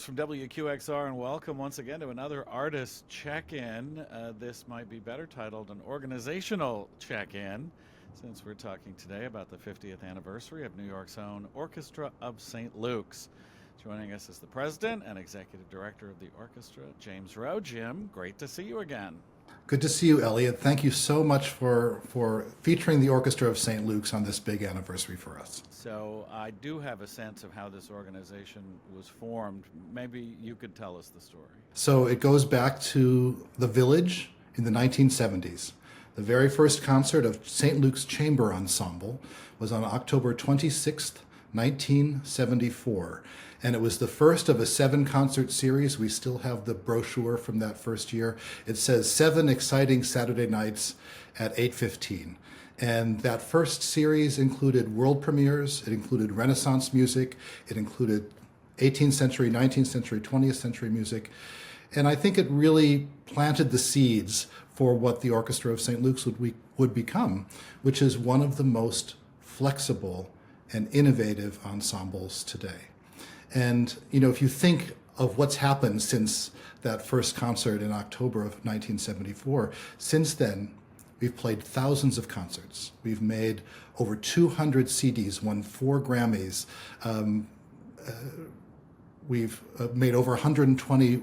Forrest from WQXR, and welcome once again to another artist check-in. This might be better titled an organizational check-in, since we're talking today about the 50th anniversary of New York's own Orchestra of St. Luke's. Joining us is the president and executive director of the orchestra, James Roe. Jim, great to see you again. Good to see you, Elliott. Thank you so much for featuring the Orchestra of St. Luke's on this big anniversary for us. So I do have a sense of how this organization was formed. Maybe you could tell us the story. So it goes back to the Village in the 1970s. The very first concert of St. Luke's Chamber Ensemble was on October 26th, 1974. And it was the first of a 7-concert series. We still have the brochure from that first year. It says 7 exciting Saturday nights at 8:15. And that first series included world premieres, it included Renaissance music, it included 18th century, 19th century, 20th century music. And I think it really planted the seeds for what the Orchestra of St. Luke's would become, which is one of the most flexible and innovative ensembles today. And, if you think of what's happened since that first concert in October of 1974, since then, we've played thousands of concerts. We've made over 200 CDs, won 4 Grammys. We've made over 120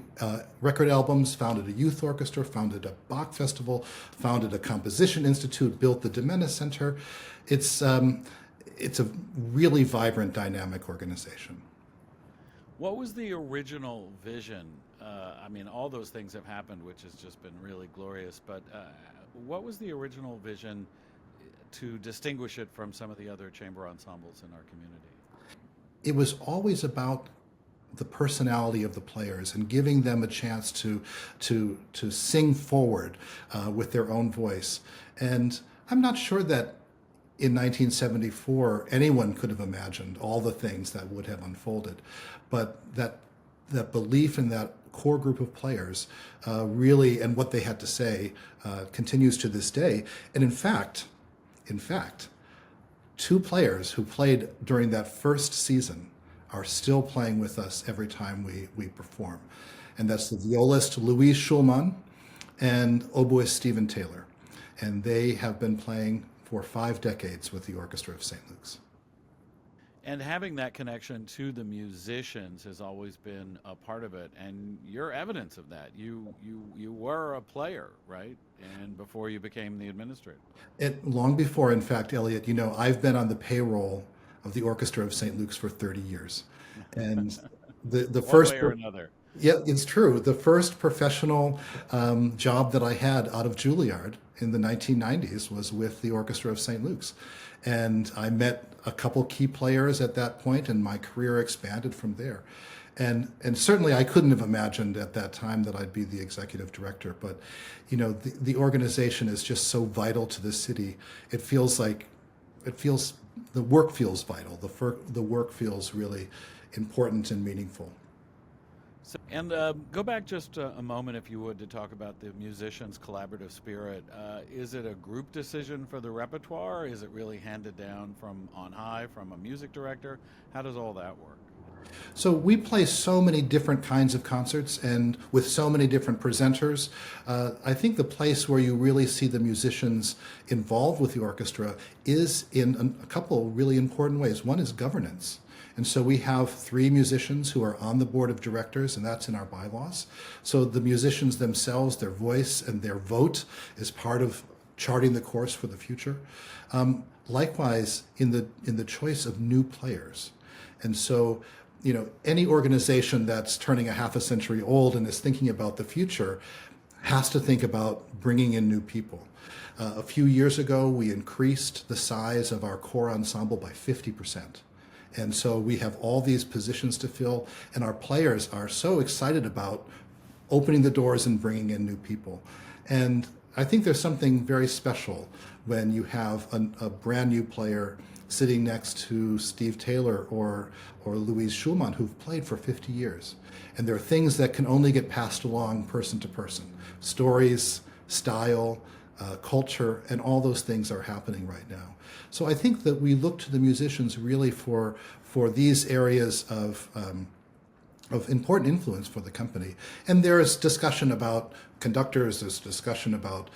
record albums, founded a youth orchestra, founded a Bach festival, founded a composition institute, built the Domena Center. It's a really vibrant, dynamic organization. What was the original vision? All those things have happened, which has just been really glorious, but what was the original vision to distinguish it from some of the other chamber ensembles in our community? It was always about the personality of the players and giving them a chance to sing forward with their own voice. And I'm not sure that in 1974 anyone could have imagined all the things that would have unfolded, but that belief in that core group of players really, and what they had to say, continues to this day. And in fact, 2 players who played during that first season are still playing with us every time we perform. And that's the violist Louise Schulman and oboist Stephen Taylor. And they have been playing for 5 decades with the Orchestra of St. Luke's. And having that connection to the musicians has always been a part of it, and you're evidence of that. You were a player, right? And before you became the administrator. Long before, in fact, Elliott, I've been on the payroll of the Orchestra of St. Luke's for 30 years. And the One first... way or another. Yeah, it's true. The first professional job that I had out of Juilliard in the 1990s was with the Orchestra of St. Luke's. And I met a couple key players at that point, and my career expanded from there. And certainly I couldn't have imagined at that time that I'd be the executive director. But, the organization is just so vital to the city. The work feels vital. The work feels really important and meaningful. And go back just a moment, if you would, to talk about the musicians' collaborative spirit. Is it a group decision for the repertoire? Is it really handed down from on high from a music director? How does all that work? So we play so many different kinds of concerts and with so many different presenters. I think the place where you really see the musicians involved with the orchestra is in a couple really important ways. One is governance. And so we have 3 musicians who are on the board of directors, and that's in our bylaws. So the musicians themselves, their voice and their vote is part of charting the course for the future. Likewise, in the choice of new players. And so, any organization that's turning a half a century old and is thinking about the future has to think about bringing in new people. A few years ago, we increased the size of our core ensemble by 50%. And so we have all these positions to fill, and our players are so excited about opening the doors and bringing in new people. And I think there's something very special when you have a brand new player sitting next to Steve Taylor or Louise Schulman, who've played for 50 years. And there are things that can only get passed along person to person. Stories, style, culture, and all those things are happening right now. So I think that we look to the musicians really for these areas of of important influence for the company. And there is discussion about conductors, there's discussion about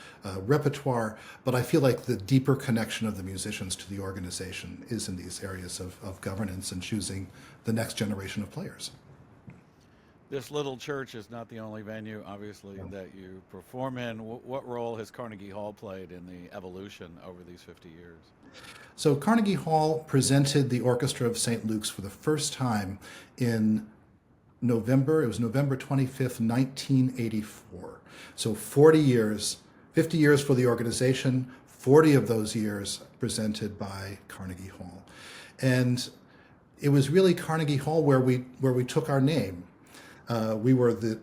repertoire, but I feel like the deeper connection of the musicians to the organization is in these areas of governance and choosing the next generation of players. This little church is not the only venue, obviously, that you perform in. What role has Carnegie Hall played in the evolution over these 50 years? So Carnegie Hall presented the Orchestra of St. Luke's for the first time in November. It was November 25th, 1984. So 40 years, 50 years for the organization, 40 of those years presented by Carnegie Hall. And it was really Carnegie Hall where we took our name. We were the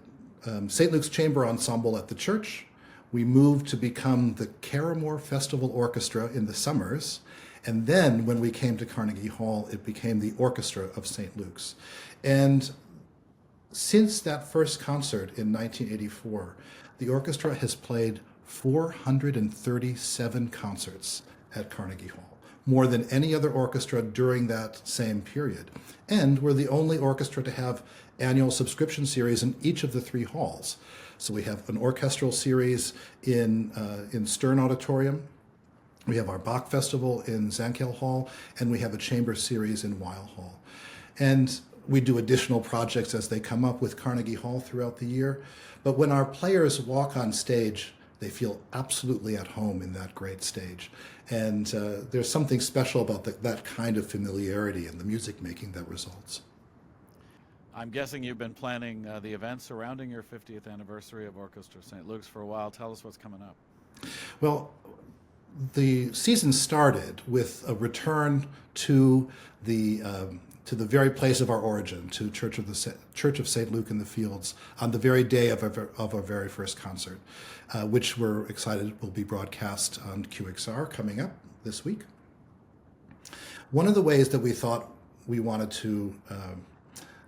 St. Luke's Chamber Ensemble at the church. We moved to become the Caramore Festival Orchestra in the summers. And then when we came to Carnegie Hall, it became the Orchestra of St. Luke's. And since that first concert in 1984, the orchestra has played 437 concerts at Carnegie Hall, more than any other orchestra during that same period. And we're the only orchestra to have annual subscription series in each of the three halls. So we have an orchestral series in Stern Auditorium, we have our Bach Festival in Zankel Hall, and we have a chamber series in Weil Hall. And we do additional projects as they come up with Carnegie Hall throughout the year. But when our players walk on stage, they feel absolutely at home in that great stage. And there's something special about that kind of familiarity and the music making that results. I'm guessing you've been planning the events surrounding your 50th anniversary of Orchestra of St. Luke's for a while. Tell us what's coming up. Well, the season started with a return to the very place of our origin, to Church of St. Luke in the Fields, on the very day of our very first concert, which we're excited will be broadcast on QXR coming up this week. One of the ways that we thought we wanted to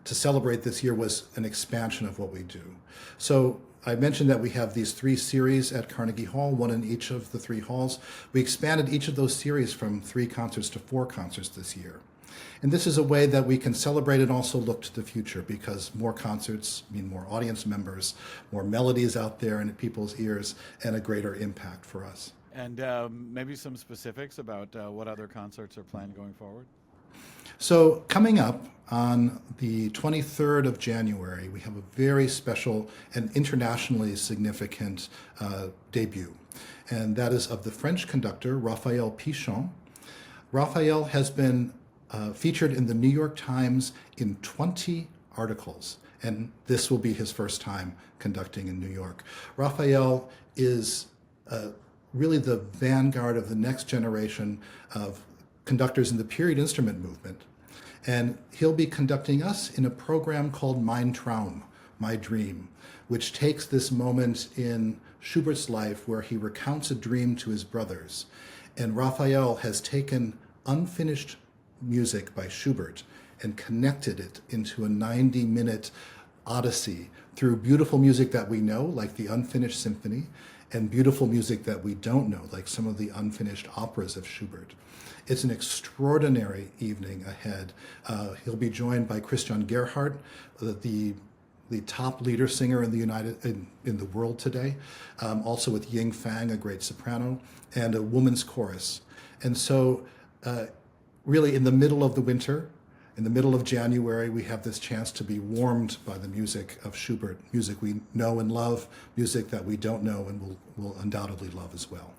celebrate this year was an expansion of what we do. So I mentioned that we have these three series at Carnegie Hall, one in each of the three halls. We expanded each of those series from 3 concerts to 4 concerts this year. And this is a way that we can celebrate and also look to the future, because more concerts mean more audience members, more melodies out there in people's ears, and a greater impact for us. And maybe some specifics about what other concerts are planned going forward? So coming up on the 23rd of January, we have a very special and internationally significant debut. And that is of the French conductor, Raphael Pichon. Raphael has been featured in the New York Times in 20 articles, and this will be his first time conducting in New York. Raphael is really the vanguard of the next generation of conductors in the period instrument movement. And he'll be conducting us in a program called Mein Traum, My Dream, which takes this moment in Schubert's life where he recounts a dream to his brothers. And Raphael has taken unfinished music by Schubert and connected it into a 90-minute odyssey through beautiful music that we know, like the Unfinished Symphony, and beautiful music that we don't know, like some of the unfinished operas of Schubert. It's an extraordinary evening ahead. He'll be joined by Christian Gerhardt, the top leader singer in the world today, also with Ying Fang, a great soprano, and a woman's chorus. And so really in the middle of the winter, in the middle of January, we have this chance to be warmed by the music of Schubert, music we know and love, music that we don't know and will undoubtedly love as well.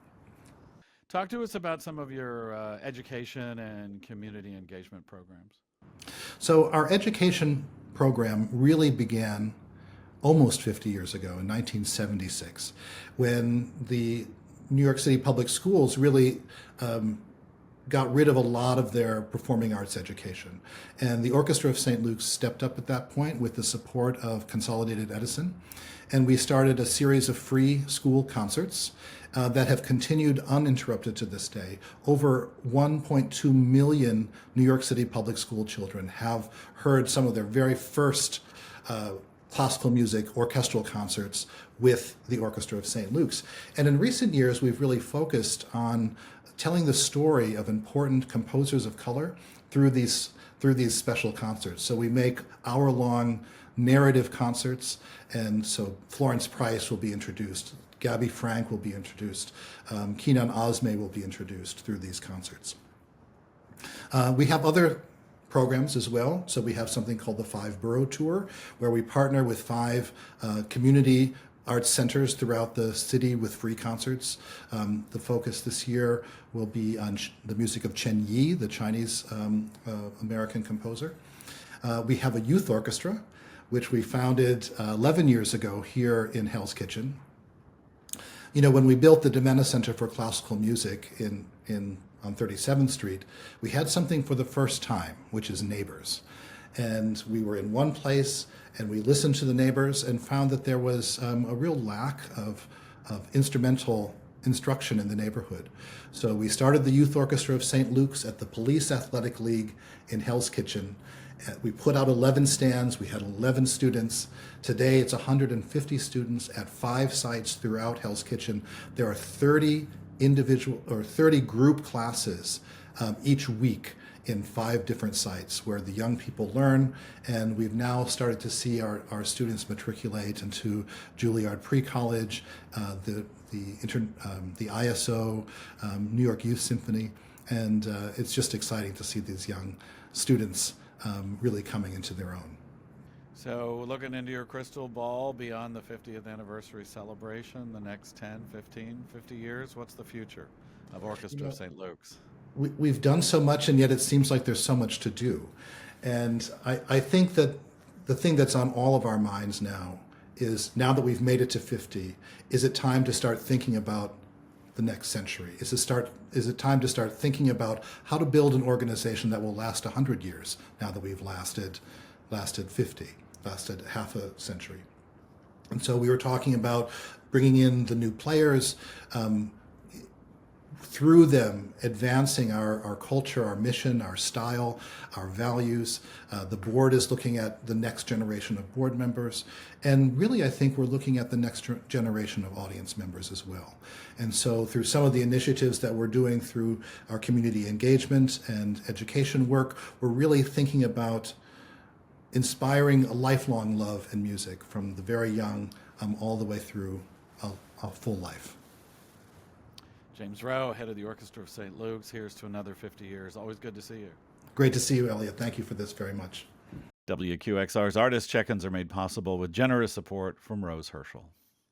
Talk to us about some of your education and community engagement programs. So our education program really began almost 50 years ago in 1976, when the New York City public schools really got rid of a lot of their performing arts education. And the Orchestra of St. Luke's stepped up at that point with the support of Consolidated Edison. And we started a series of free school concerts that have continued uninterrupted to this day. Over 1.2 million New York City public school children have heard some of their very first classical music orchestral concerts with the Orchestra of St. Luke's. And in recent years, we've really focused on telling the story of important composers of color through these special concerts. So we make hour-long narrative concerts. And so Florence Price will be introduced. Gabby Frank will be introduced. Kenan Osme will be introduced through these concerts. We have other programs as well. So we have something called the Five Borough Tour, where we partner with 5 community arts centers throughout the city with free concerts. The focus this year will be on the music of Chen Yi, the Chinese American composer. We have a youth orchestra, which we founded 11 years ago here in Hell's Kitchen. You know, when we built the Domena Center for Classical Music on 37th Street, we had something for the first time, which is neighbors. And we were in one place, and we listened to the neighbors and found that there was a real lack of instrumental instruction in the neighborhood. So we started the Youth Orchestra of St. Luke's at the Police Athletic League in Hell's Kitchen. We put out 11 stands. We had 11 students. Today it's 150 students at 5 sites throughout Hell's Kitchen. There are 30 group classes each week in 5 different sites where the young people learn, and we've now started to see our students matriculate into Juilliard Pre-College, the ISO, New York Youth Symphony, and it's just exciting to see these young students really coming into their own. So looking into your crystal ball beyond the 50th anniversary celebration, the next 10, 15, 50 years, what's the future of Orchestra of St. Luke's? We've done so much, and yet it seems like there's so much to do. And I think that the thing that's on all of our minds now is, now that we've made it to 50, is it time to start thinking about the next century? Is it time to start thinking about how to build an organization that will last 100 years now that we've lasted 50, lasted half a century? And so we were talking about bringing in the new players, through them advancing our culture, our mission, our style, our values. The board is looking at the next generation of board members. And really, I think we're looking at the next generation of audience members as well. And so through some of the initiatives that we're doing through our community engagement and education work, we're really thinking about inspiring a lifelong love in music from the very young all the way through a full life. James Roe, head of the Orchestra of St. Luke's. Here's to another 50 years. Always good to see you. Great to see you, Elliott. Thank you for this very much. WQXR's Artist Check-ins are made possible with generous support from Rose Herschel.